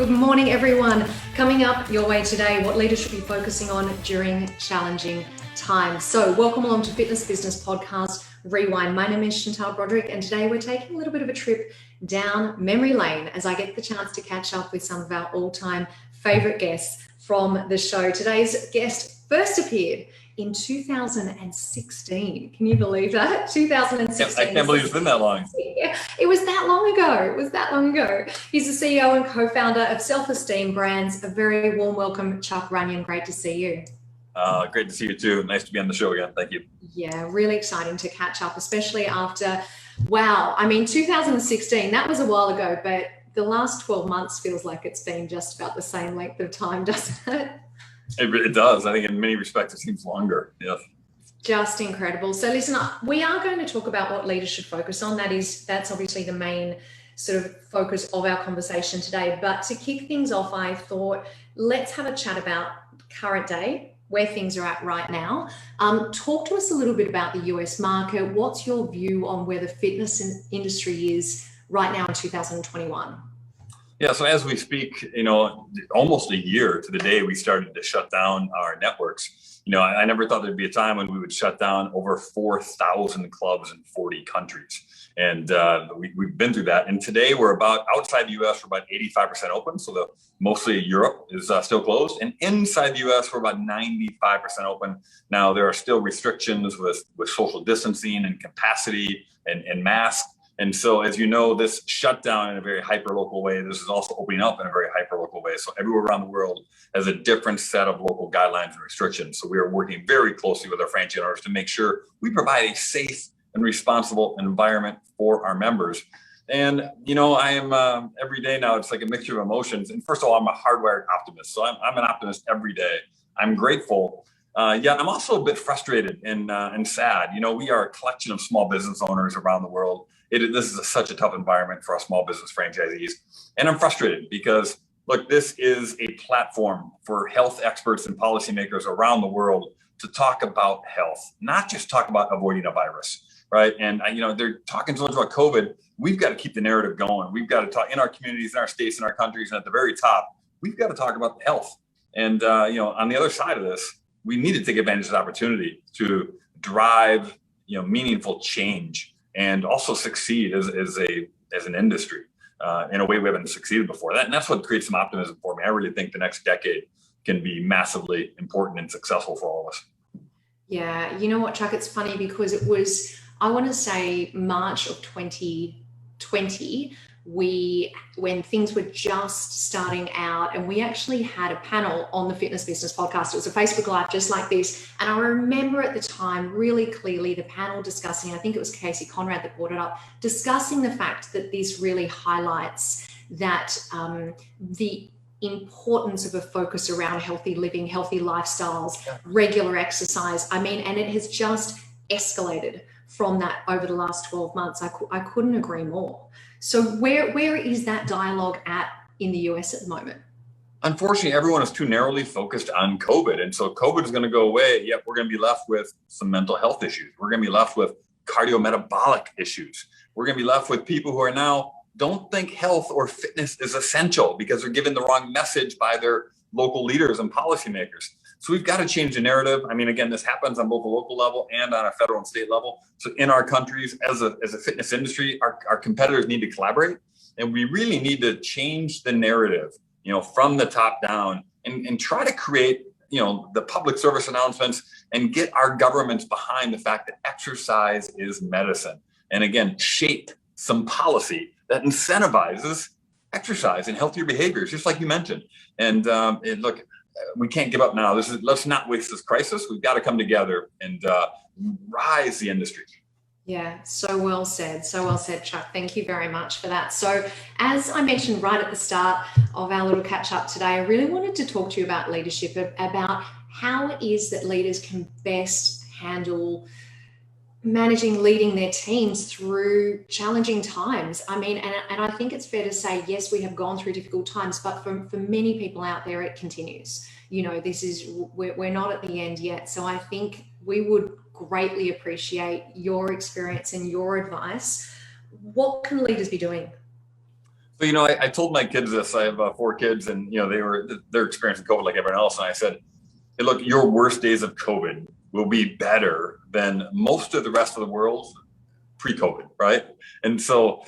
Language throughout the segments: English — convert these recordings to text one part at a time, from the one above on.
Good morning, everyone. Coming up your way today, what leaders should be focusing on during challenging times. So welcome along to Fitness Business Podcast Rewind. My name is Chantal Broderick, and today we're taking a little bit of a trip down memory lane as I get the chance to catch up with some of our all-time favorite guests from the show. Today's guest first appeared in 2016. Can you believe that? 2016. I can't believe it's been that long. Yeah, it was that long ago. He's the CEO and co-founder of Esteem brands. A very warm welcome, Chuck Runyon. Great to see you. Great to see you too. Nice to be on the show again. Thank you. Yeah, really exciting to catch up, especially after, 2016, that was a while ago, but the last 12 months feels like it's been just about the same length of time, doesn't it? It does. I think in many respects it seems longer. Yeah. Just incredible. So listen, we are going to talk about what leaders should focus on. That's obviously the main sort of focus of our conversation today. But to kick things off, I thought, let's have a chat about current day, where things are at right now. Talk to us a little bit about the US market. What's your view on where the fitness industry is right now in 2021? Yeah, so as we speak, almost a year to the day we started to shut down our networks. I never thought there'd be a time when we would shut down over 4,000 clubs in 40 countries. And we've been through that. And today we're outside the US, we're about 85% open. So mostly Europe is still closed. And inside the US, we're about 95% open. Now, there are still restrictions with social distancing and capacity and masks. And so, as you know, this shut down in a very hyper-local way. This is also opening up in a very hyper-local way. So everywhere around the world has a different set of local guidelines and restrictions. So we are working very closely with our franchise owners to make sure we provide a safe and responsible environment for our members. And, I am every day now, it's like a mixture of emotions. And first of all, I'm a hardwired optimist. So I'm an optimist every day. I'm grateful. Yet I'm also a bit frustrated and sad. We are a collection of small business owners around the world. This is such a tough environment for our small business franchisees. And I'm frustrated because, look, this is a platform for health experts and policymakers around the world to talk about health, not just talk about avoiding a virus, right? And, they're talking so much about COVID. We've got to keep the narrative going. We've got to talk in our communities, in our states, in our countries, and at the very top, we've got to talk about health. And, on the other side of this, we need to take advantage of the opportunity to drive, meaningful change and also succeed as an industry in a way we haven't succeeded before. And that's what creates some optimism for me. I really think the next decade can be massively important and successful for all of us. Yeah, you know what, Chuck? It's funny because it was, I want to say, March of 2020. When things were just starting out, and we actually had a panel on the Fitness Business Podcast. It was a Facebook Live just like this. And I remember at the time really clearly the panel discussing, I think it was Casey Conrad that brought it up, discussing the fact that this really highlights that the importance of a focus around healthy living, healthy lifestyles, regular exercise. And it has just escalated from that over the last 12 months. I couldn't agree more. So where is that dialogue at in the US at the moment? Unfortunately, everyone is too narrowly focused on COVID. And so COVID is going to go away, yet we're going to be left with some mental health issues. We're going to be left with cardiometabolic issues. We're going to be left with people who are now don't think health or fitness is essential because they're given the wrong message by their local leaders and policymakers. So we've got to change the narrative. Again, this happens on both a local level and on a federal and state level. So in our countries, as a fitness industry, our competitors need to collaborate. And we really need to change the narrative, from the top down and try to create, the public service announcements and get our governments behind the fact that exercise is medicine. And again, shape some policy that incentivizes exercise and healthier behaviors, just like you mentioned. And look, we can't give up now. Let's not waste this crisis. We've got to come together and rise the industry. Yeah, so well said, Chuck. Thank you very much for that. So as I mentioned right at the start of our little catch up today, I really wanted to talk to you about leadership, about how it is that leaders can best handle leading their teams through challenging times. And I think it's fair to say, yes, we have gone through difficult times, but for many people out there, it continues. We're not at the end yet. So I think we would greatly appreciate your experience and your advice. What can leaders be doing? So, I told my kids this. I have 4 kids, and they're experiencing COVID like everyone else. And I said, hey, look, your worst days of COVID will be better than most of the rest of the world pre-COVID, right? And so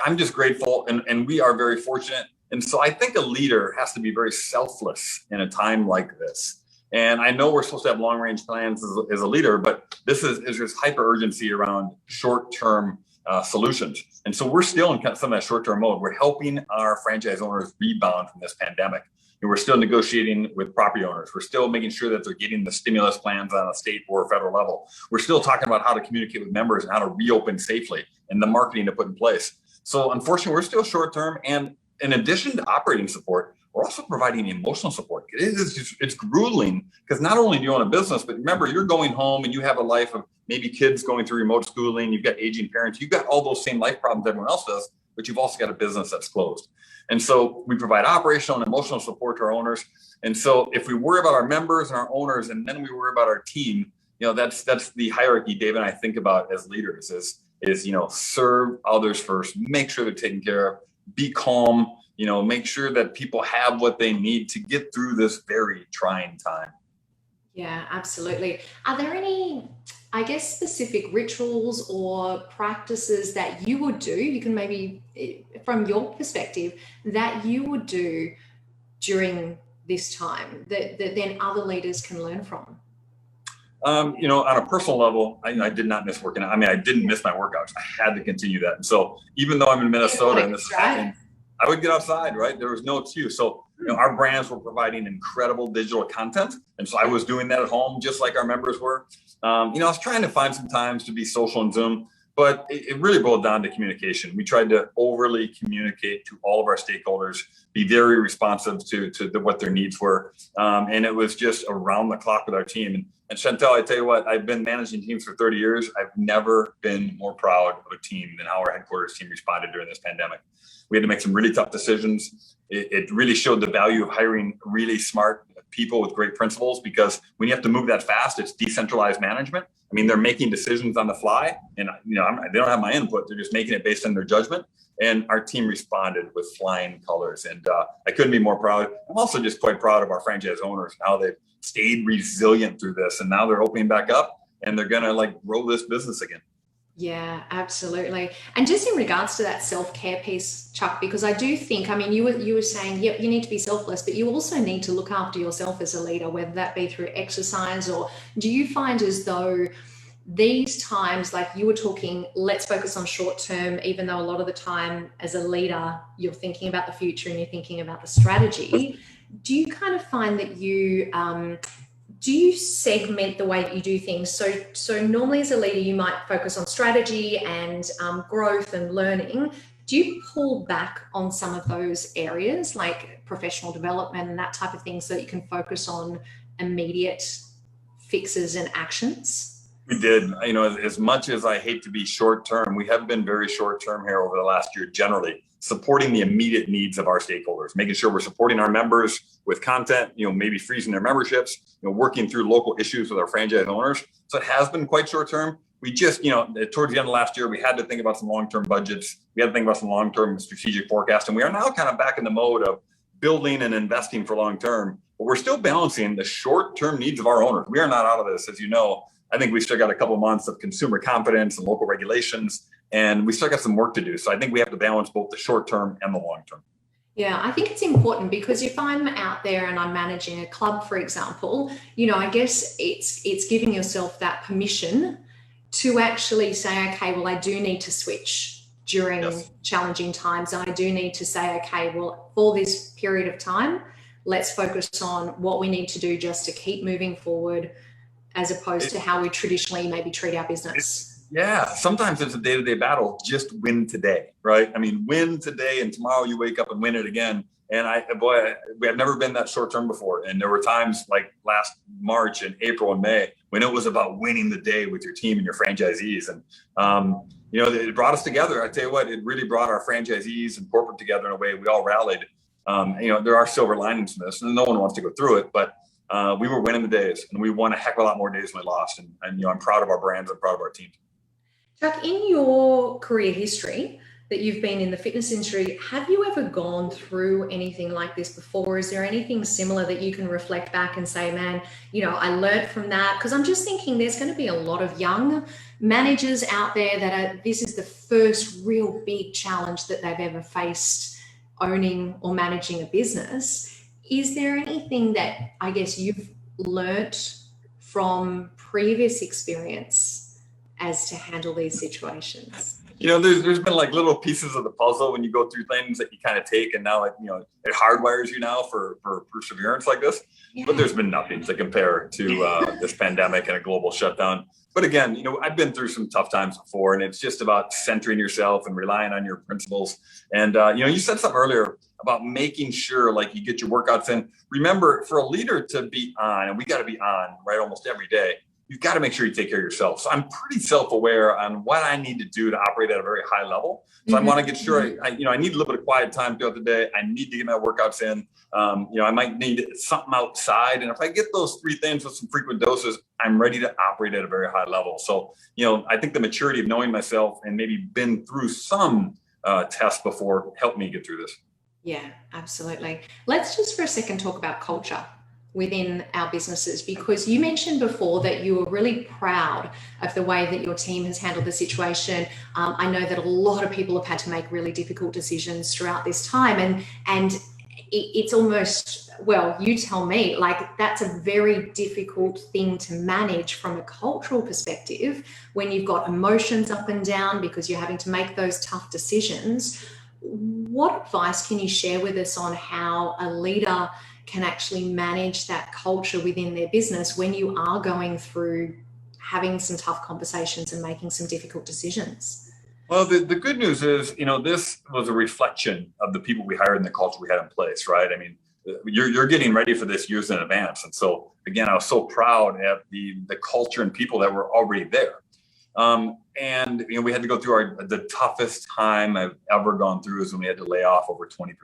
I'm just grateful, and we are very fortunate. And so I think a leader has to be very selfless in a time like this. And I know we're supposed to have long-range plans as a leader, but this is there's hyper urgency around short-term solutions. And so we're still in some of that short-term mode. We're helping our franchise owners rebound from this pandemic. And we're still negotiating with property owners. We're still making sure that they're getting the stimulus plans on a state or federal level. We're still talking about how to communicate with members and how to reopen safely and the marketing to put in place. So unfortunately, we're still short-term. And in addition to operating support, we're also providing emotional support. It's grueling because not only do you own a business, but remember, you're going home and you have a life of maybe kids going through remote schooling. You've got aging parents. You've got all those same life problems everyone else does, but you've also got a business that's closed. And so we provide operational and emotional support to our owners. And so if we worry about our members and our owners, and then we worry about our team, that's the hierarchy David and I think about as leaders is serve others first, make sure they're taken care of, be calm, make sure that people have what they need to get through this very trying time. Yeah, absolutely. Are there any, I guess, specific rituals or practices that you would do? You can maybe, from your perspective, that you would do during this time that then other leaders can learn from? On a personal level, I did not miss working out. I mean, I didn't miss my workouts. I had to continue that. And so even though I'm in Minnesota and this is happening, I would get outside, right? There was no excuse. So, our brands were providing incredible digital content. And so I was doing that at home, just like our members were. I was trying to find some times to be social on Zoom, but it really boiled down to communication. We tried to overly communicate to all of our stakeholders, be very responsive to what their needs were. And it was just around the clock with our team. And Chantel, I tell you what, I've been managing teams for 30 years. I've never been more proud of a team than how our headquarters team responded during this pandemic. We had to make some really tough decisions. It really showed the value of hiring really smart people with great principles, because when you have to move that fast, it's decentralized management. I mean, they're making decisions on the fly, and they don't have my input. They're just making it based on their judgment. And our team responded with flying colors. And I couldn't be more proud. I'm also just quite proud of our franchise owners and how they've stayed resilient through this. And now they're opening back up and they're going to grow this business again. Yeah, absolutely. And just in regards to that self-care piece, Chuck, because I do think, I mean, you were saying, yep, you need to be selfless, but you also need to look after yourself as a leader, whether that be through exercise, or do you find as though these times, like you were talking, let's focus on short term, even though a lot of the time as a leader, you're thinking about the future and you're thinking about the strategy. Do you kind of find that do you segment the way that you do things? So normally as a leader, you might focus on strategy and growth and learning. Do you pull back on some of those areas like professional development and that type of thing so that you can focus on immediate fixes and actions? We did. As much as I hate to be short term, we have been very short term here over the last year, generally supporting the immediate needs of our stakeholders, making sure we're supporting our members with content, maybe freezing their memberships, working through local issues with our franchise owners. So it has been quite short term. We just, towards the end of last year, we had to think about some long-term budgets. We had to think about some long-term strategic forecast. And we are now kind of back in the mode of building and investing for long-term, but we're still balancing the short-term needs of our owners. We are not out of this, as you know. I think we still got a couple of months of consumer confidence and local regulations, and we still got some work to do. So I think we have to balance both the short term and the long term. Yeah, I think it's important because if I'm out there and I'm managing a club, for example, I guess it's giving yourself that permission to actually say, okay, well, I do need to switch during challenging times. And I do need to say, okay, well, for this period of time, let's focus on what we need to do just to keep moving forward, as opposed to how we traditionally maybe treat our business. Yeah, sometimes it's a day-to-day battle. Just win today, right? I mean, win today, and tomorrow you wake up and win it again. And we have never been that short term before. And there were times like last March and April and May when it was about winning the day with your team and your franchisees. And it brought us together. I tell you what, it really brought our franchisees and corporate together in a way we all rallied. There are silver linings to this, and no one wants to go through it, but we were winning the days, and we won a heck of a lot more days than we lost. And I'm proud of our brands. I'm proud of our team. Chuck, in your career history, that you've been in the fitness industry, have you ever gone through anything like this before? Is there anything similar that you can reflect back and say, man, I learned from that? Because I'm just thinking there's going to be a lot of young managers out there that this is the first real big challenge that they've ever faced owning or managing a business. Is there anything that I guess you've learnt from previous experience as to handle these situations? There's been like little pieces of the puzzle when you go through things that you kind of take, and now it hardwires you now for perseverance like this. Yeah. But there's been nothing to compare to this pandemic and a global shutdown. But again, I've been through some tough times before, and it's just about centering yourself and relying on your principles. And you said something earlier about making sure like you get your workouts in. Remember, for a leader to be on, and we got to be on right almost every day, you've got to make sure you take care of yourself. So I'm pretty self-aware on what I need to do to operate at a very high level. So I want to get sure I need a little bit of quiet time throughout the day. I need to get my workouts in. I might need something outside. And if I get those three things with some frequent doses, I'm ready to operate at a very high level. So, I think the maturity of knowing myself and maybe been through some tests before helped me get through this. Yeah, absolutely. Let's just for a second talk about culture within our businesses, because you mentioned before that you were really proud of the way that your team has handled the situation. I know that a lot of people have had to make really difficult decisions throughout this time, and it's almost, well, you tell me, like that's a very difficult thing to manage from a cultural perspective when you've got emotions up and down because you're having to make those tough decisions. What advice can you share with us on how a leader can actually manage that culture within their business when you are going through having some tough conversations and making some difficult decisions? Well, the good news is, this was a reflection of the people we hired and the culture we had in place, right? I mean, you're getting ready for this years in advance. And so, again, I was so proud at the culture and people that were already there. And we had to go through the toughest time I've ever gone through is when we had to lay off over 20%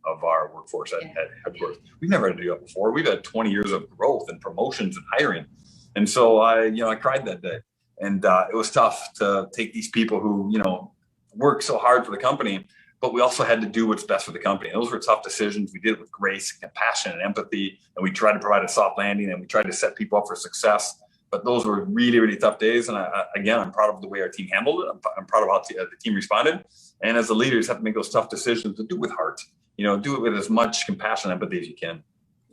of our workforce at headquarters. We've never had to do that before. We've had 20 years of growth and promotions and hiring. And so I cried that day. And it was tough to take these people who, work so hard for the company, but we also had to do what's best for the company. And those were tough decisions. We did it with grace, compassion, and empathy. And we tried to provide a soft landing, and we tried to set people up for success. But those were really, really tough days. And I'm proud of the way our team handled it. I'm proud of how the team responded. And as a leader, you just have to make those tough decisions and do it with heart. Do it with as much compassion and empathy as you can.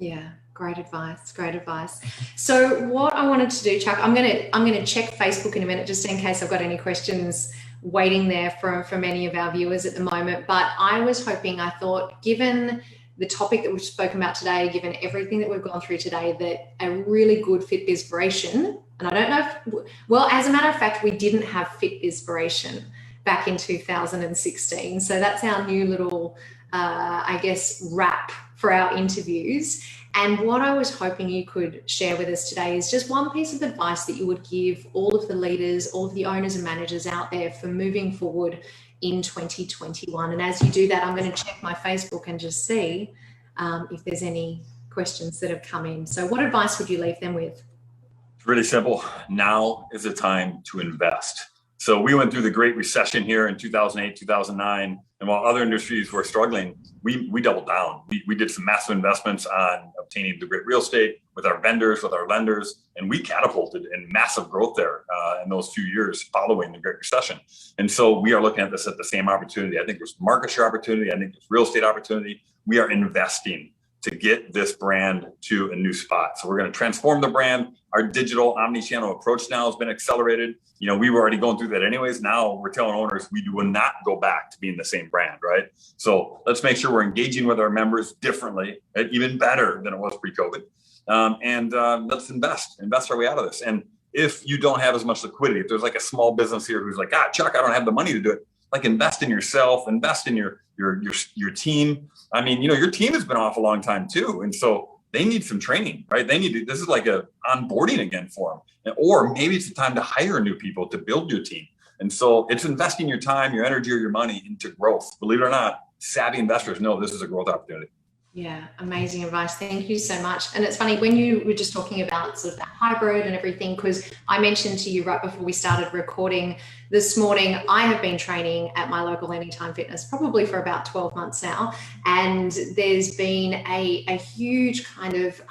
Yeah, great advice. Great advice. So what I wanted to do, Chuck, I'm gonna check Facebook in a minute just in case I've got any questions waiting there from any of our viewers at the moment. But I thought, given the topic that we've spoken about today, given everything that we've gone through today, that a really good FitBizspiration, and I don't know as a matter of fact, we didn't have FitBizspiration back in 2016. So that's our new little, wrap for our interviews. And what I was hoping you could share with us today is just one piece of advice that you would give all of the leaders, all of the owners and managers out there for moving forward in 2021. And as you do that, I'm going to check my Facebook and just see if there's any questions that have come in. So what advice would you leave them with? It's really simple. Now is the time to invest. So we went through the Great Recession here in 2008, 2009. And while other industries were struggling, we doubled down. We did some massive investments on obtaining the great real estate with our vendors, with our lenders, and we catapulted in massive growth there in those few years following the Great Recession. And so we are looking at this at the same opportunity. I think there's market share opportunity. I think there's real estate opportunity. We are investing to get this brand to a new spot. So we're going to transform the brand. Our digital omni-channel approach now has been accelerated. We were already going through that anyways. Now we're telling owners we will not go back to being the same brand, right? So let's make sure we're engaging with our members differently, even better than it was pre-COVID. Let's invest our way out of this. And if you don't have as much liquidity, if there's like a small business here who's like, Chuck, I don't have the money to do it. Like invest in yourself, invest in your team. I mean, your team has been off a long time too. And so they need some training, right? This is like a onboarding again for them. Or maybe it's the time to hire new people to build your team. And so it's investing your time, your energy, or your money into growth. Believe it or not, savvy investors know this is a growth opportunity. Yeah, amazing advice. Thank you so much. And it's funny when you were just talking about sort of that hybrid and everything, because I mentioned to you right before we started recording this morning, I have been training at my local Anytime Fitness probably for about 12 months now. And there's been a huge kind of,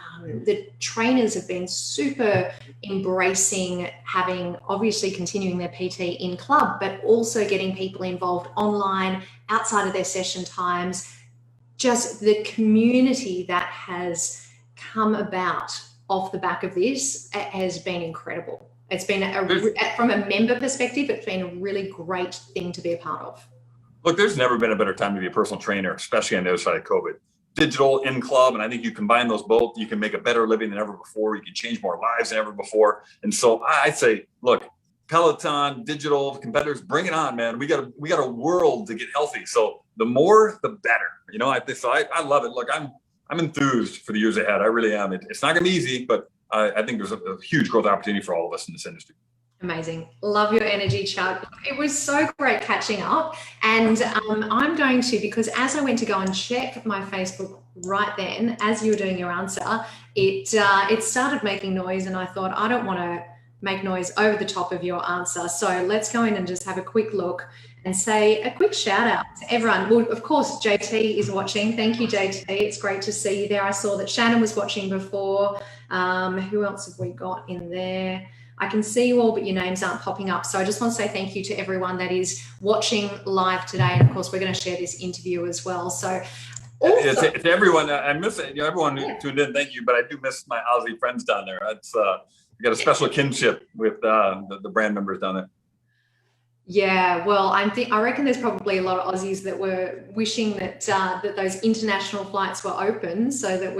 the trainers have been super embracing having, obviously continuing their PT in club, but also getting people involved online outside of their session times. Just the community that has come about off the back of this has been incredible. It's been, from a member perspective, it's been a really great thing to be a part of. Look, there's never been a better time to be a personal trainer, especially on the other side of COVID. Digital, in club, and I think you combine those both, you can make a better living than ever before. You can change more lives than ever before. And so I'd say, look, Peloton, digital competitors, bring it on, man. We got a world to get healthy. So the more, the better. You know, I love it. Look, I'm enthused for the years ahead. I really am. It's not going to be easy, but I think there's a huge growth opportunity for all of us in this industry. Amazing. Love your energy, Chuck. It was so great catching up. And I'm going to, because as I went to go and check my Facebook right then, as you were doing your answer, it started making noise, and I thought, I don't want to make noise over the top of your answer. So let's go in and just have a quick look and say a quick shout out to everyone. Well, of course, JT is watching. Thank you, JT. It's great to see you there. I saw that Shannon was watching before. Who else have we got in there? I can see you all, but your names aren't popping up. So I just want to say thank you to everyone that is watching live today. And of course, we're going to share this interview as well. So also, to everyone, I miss it. You know, everyone who tuned in, thank you. But I do miss my Aussie friends down there. It's we got a special kinship with the brand members down there. Yeah, well, I reckon there's probably a lot of Aussies that were wishing that that those international flights were open so that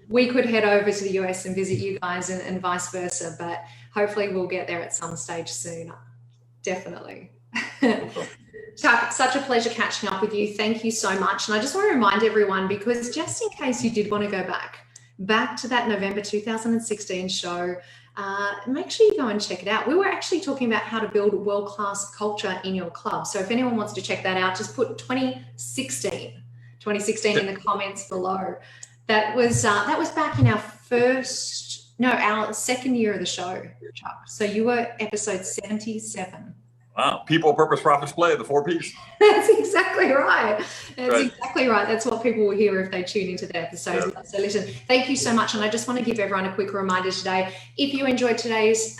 we could head over to the US and visit you guys and vice versa. But hopefully we'll get there at some stage soon. Definitely. Chuck, such a pleasure catching up with you. Thank you so much. And I just want to remind everyone, because just in case you did want to go back to that November 2016 show, make sure you go and check it out. We were actually talking about how to build world-class culture in your club. So if anyone wants to check that out, just put 2016 in the comments below. That was back in our second year of the show, Chuck. So you were episode 77. Wow. People, purpose, profits, play, the 4 Ps. That's exactly right. Exactly right. That's what people will hear if they tune into the episodes. Yeah. So listen, thank you so much. And I just want to give everyone a quick reminder today. If you enjoyed today's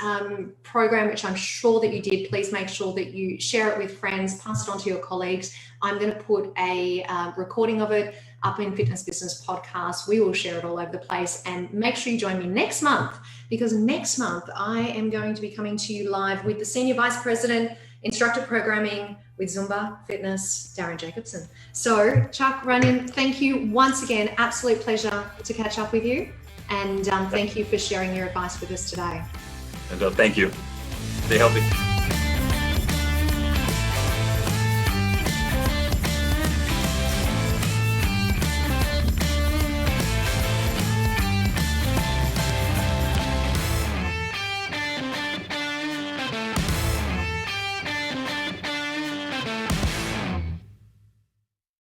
program, which I'm sure that you did, please make sure that you share it with friends, pass it on to your colleagues. I'm going to put a recording of it up in Fitness Business Podcast. We will share it all over the place, and make sure you join me next month, because next month I am going to be coming to you live with the Senior Vice President, Instructor Programming with Zumba Fitness, Darren Jacobson. So Chuck Runyon, thank you once again. Absolute pleasure to catch up with you. And thank you for sharing your advice with us today. And thank you. Stay healthy.